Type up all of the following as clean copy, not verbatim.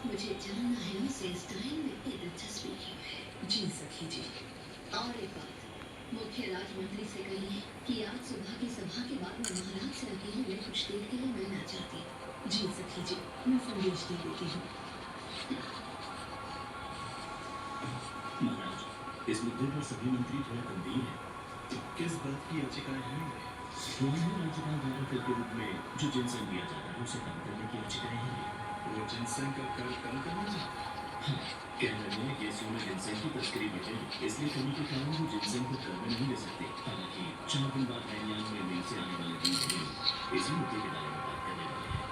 मुझे जानना है उसे इस टाइम में इतनी दिलचस्पी क्यों है। जी सखी जी। और एक बात मुख्य राजमंत्री से कहिए कि आज सुबह की सभा के बाद मैं महाराज से अकेले में कुछ देर के लिए मिलना चाहती हूँ। जी सखी जी, मैं संदेश दे देती हूँ। महाराज, इस मुद्दे पर सभी मंत्री थोड़ा गंभीर हैं। किस बात की याचिकाएं हैं? दोनों राज्यपाल द्वारा कर के रूप में जो जिनसंग दिया जाता है उसे कम करने की याचिकाएं हैं। वो जिनसंग का कर कम करना चाहता है? हाँ, कह रहे हैं कि इस समय जिनसंग की तस्करी बढ़े, इसलिए कमी के कारण वो जिनसंग को कर में नहीं ले सकते। हालांकि 4 दिन बाद हैंगयांग में मिल से आने वाले दिन भी इसी मुद्दे के बारे में बात करने वाले हैं।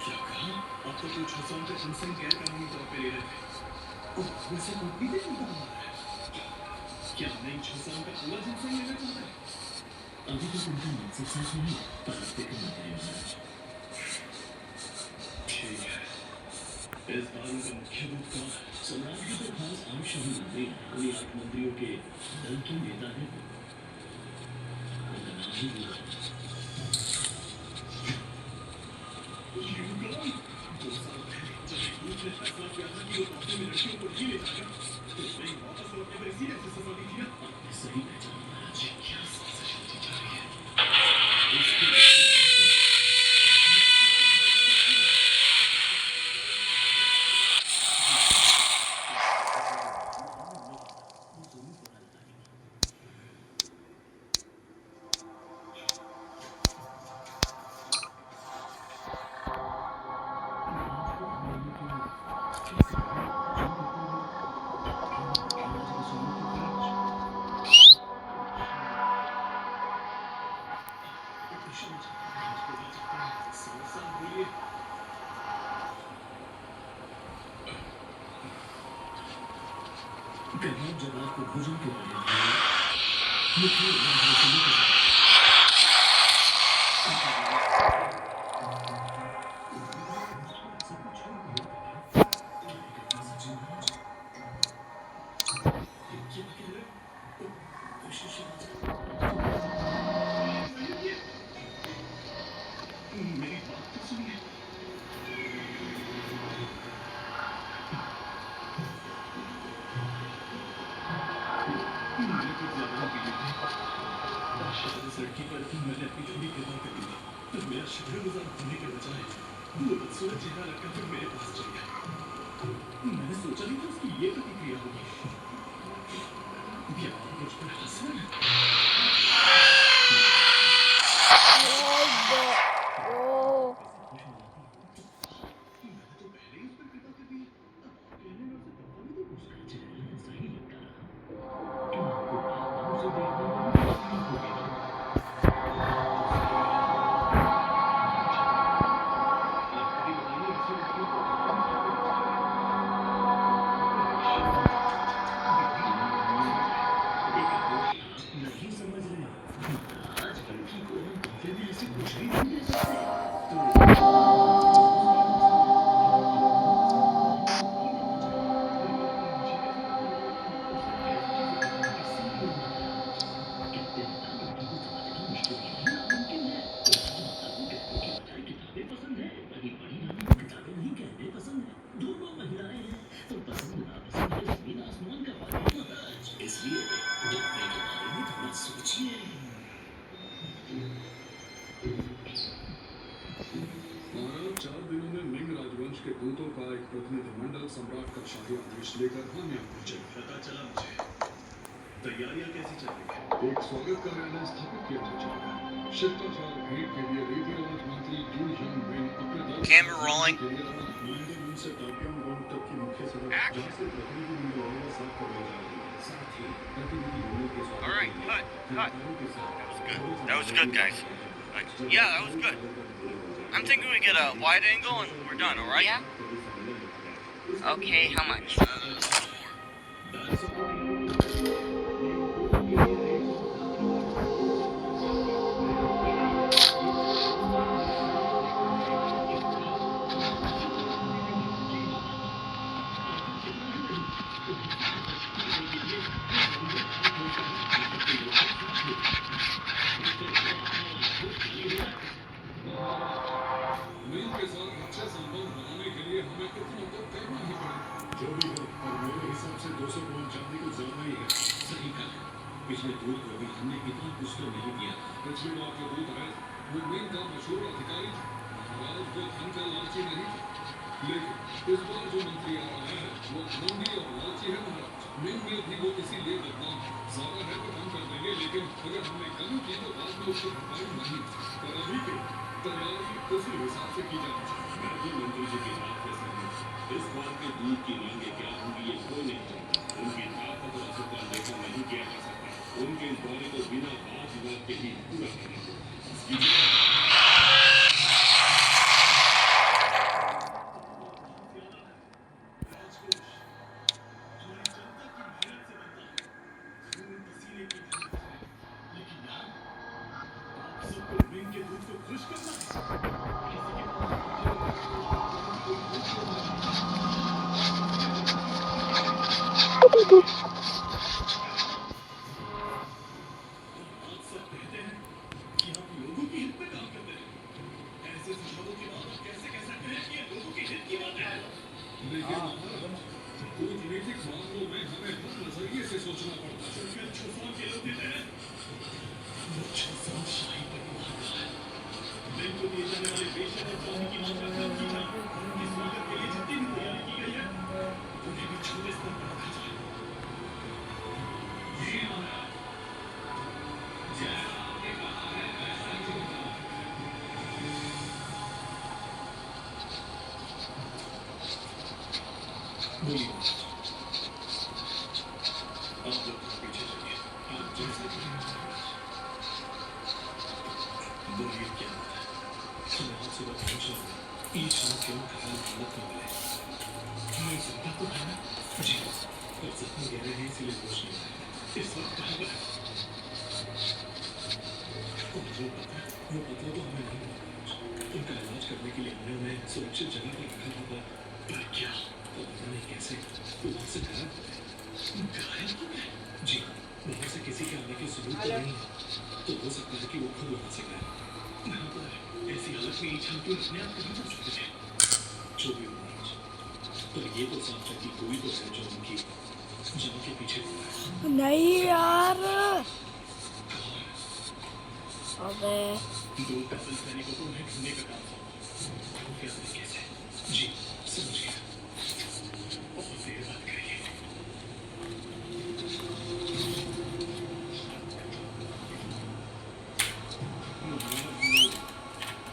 क्या कहा? अब तो कुछ हसन का जिनसंग गैर कानूनी तौर पे ले रहे थे। वैसे कोई भी नहीं बता रहा है। क्या नई छुसाम का पूरा जिनसंग लेना चाहता है? अभी तो उनका मकसद साफ नहीं है, पर अब तक मंत्री महाराज। ठीक है, इस बार उनका मुख्य दूत कौन है? सम्राट की तो खास आमशाही मंत्री है। उन्हीं 8 मंत्रियों के दल के नेता है। उनका नाम ही है। युगान 2 साल पहले जब एक दूत ने फैसला किया था कि वो कॉफी में लड़कियों को नहीं ले जाएगा, तो उसने वापस लौटने पर इसी ऐसे सफल नहीं किया। आपने सही पहचाना महाराज। ये क्या साजिश होती जा रही है? जब आपको भोजन के बारे मेरी बात तो सुनिए। लड़की पर मैंने अपनी छोटी कृपा कर दी, तो मेरा शुक्रगुजार होने के बजाय वो बदसूरत चेहरा रखकर फिर मेरे पास चल गया। मैंने सोचा नहीं था उसकी ये प्रतिक्रिया होगी। क्या आप मुझ पर हंस रहे हैं? नहीं समझ रहे आज लड़की को हम तोहफे में ऐसे कुछ भी नहीं दे सकते। तो इसलिए तोहफे के बारे में थोड़ा सोचिए। महाराज 4 दिनों में मिंग राजवंश के दूतों का एक प्रतिनिधिमंडल सम्राट का शाही आदेश लेकर हम यहाँ पहुंचे। पता चला मुझे। तैयारियां कैसी चल रही हैं? एक स्वागत कार्यालय स्थापित किया जा चुका है। शिष्टाचार भेंट के लिए रीति रिवाज मंत्री जू यंग मिन अपने दल Camera rolling. के लिए रवाना हुए। महेंद्र रूम से टापियोंग रोड तक की मुख्य सड़क जहाँ से प्रतिनिधिमंडल आएगा साफ करवाई जा रही है। साथ ही प्रतिनिधिमंडल के स्वागत All right, के लिए cut. खिलाड़ियों के साथ That was good, guys. Yeah, that was good. I'm thinking we get a wide angle and we're done, all right? Yeah. Okay, how much? Ming के साथ अच्छे संबंध बनाने के लिए हमें इतना तो करना ही पड़ेगा। जो भी हो, पर मेरे हिसाब से 200 पौंड चांदी को ज्यादा ही है। सही कहा। पिछले दूध को भी हमने इतना कुछ तो नहीं दिया। पिछली बार जो दूध है वो मीन का मशहूर अधिकारी था। महाराज वो धन का लालची नहीं था। लेकिन इस बार जो मंत्री आ रहा है वो घमंडी और लालची है महाराज। मीन में भी वो इसीलिए बदनाम है। ज्यादा है तो कम कर देंगे, लेकिन अगर हमने कम की तो बाद में उसको भरपाई नहीं। पर अभी के तैयारी उसी हिसाब से की जानी चाहिए। मैं भी मंत्री जी की बात से सहमत हूं। इस बार के दूध की मांगे क्या होंगी ये कोई नहीं जानता। उनकी ताकत और असर का अंदेशा नहीं किया जा सकता। उनके इस दौरे को बिना बात विवाद के ही पूरा करना होगा। लेकिन कूटनीतिक मामलों में हमें हर नजरिए से सोचना पड़ता है। बैंक को दिए जाने वाले पेशे और चांदी की मात्रा कम की जाए। इस मौके के लिए जितनी भी तैयारी की गई है उन्हें भी छोटे स्तर पर रखा जाए। जी महाराज, जैसा आपने कहा है वैसा ही होगा। बोलिए आप लोग पीछे चलिए। आप जैसा बोलिए क्या बात है? मैं आज सुबह पहुंचा हूँ। ये शाम क्यों खराब हालत में मिले? मैं जिंदा तो है ना? जी, पर जख्म गहरे हैं इसलिए होश नहीं आया। इस वक्त कहाँ पर है? वो पता तो हमें नहीं पता। उनका इलाज करने के लिए हमने उन्हें सुरक्षित जगह पर रखा था, पर क्या पता नहीं कैसे वो वहाँ से गायब हो गए। गायब हो गए? जी, वहाँ से किसी के आने के सबूत तो नहीं है। तो हो सकता है कि वो खुद वहाँ से गए। यहाँ पर ऐसी हालत में ईच्छा क्यों अपने आप कहीं जा चुके थे? जो भी हो महाराज, पर ये तो साफ है कि कोई तो है जो उनकी जान के पीछे पड़ा है। नहीं यार, अबे दो पैदल सैनिकों को उन्हें ढूंढने का काम था। क्या तरीके से? जी, समझ गया। और देर बात करिए।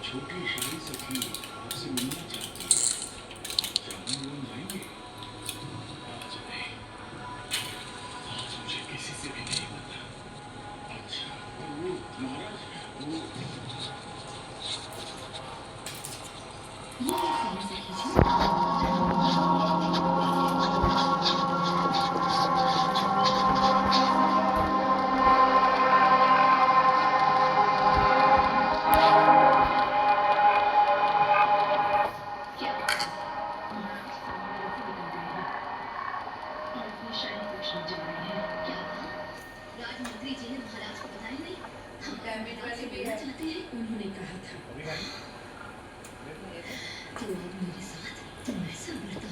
छोटी शाही सखी आपसे मिलना चाहती है। क्या हम लोग आएंगे? आज नहीं। आज मुझे किसी से भी नहीं मिलना। अच्छा, वो महाराज, वो ये कैसी है सखी जी? क्या राजमंत्री जी ने महाराज को बताया नहीं? हम महाराज से मिलना चाहते हैं। उन्होंने कहा था। तो अब मेरे साथ तुम ऐसा बर्ताव